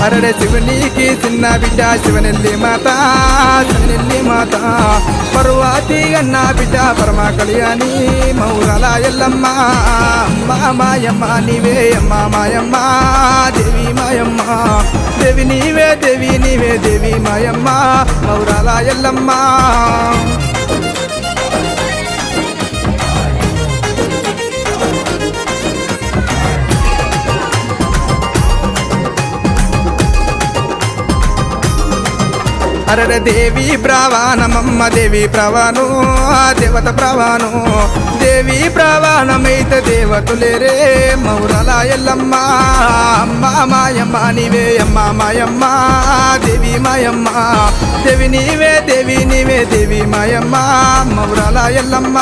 అరడే శివునికి చిన్న బిడ్డ శివనెల్లి మాత శివనెల్లి మాత పర్వాతి అన్న బిడ్డ పరమ కళ్యాణి మౌరాల ఎల్లమ్మ అమ్మ మాయమ్మ నీవే అమ్మ మాయమ్మ దేవి మాయమ్మ దేవి నీవే దేవి మాయమ్మ మౌరాల ఎల్లమ్మ అరడే దేవి ప్రవాణమమ్మ దేవి ప్రవాణు దేవత ప్రవాణు దేవి ప్రవాణమైతే దేవతులేరే మౌరాల ఎల్లమ్మ అమ్మ మాయమ్మ నీవే అమ్మ మాయమ్మ దేవి మాయమ్మ దేవి నీవే దేవి మాయమ్మ మౌరాల ఎల్లమ్మ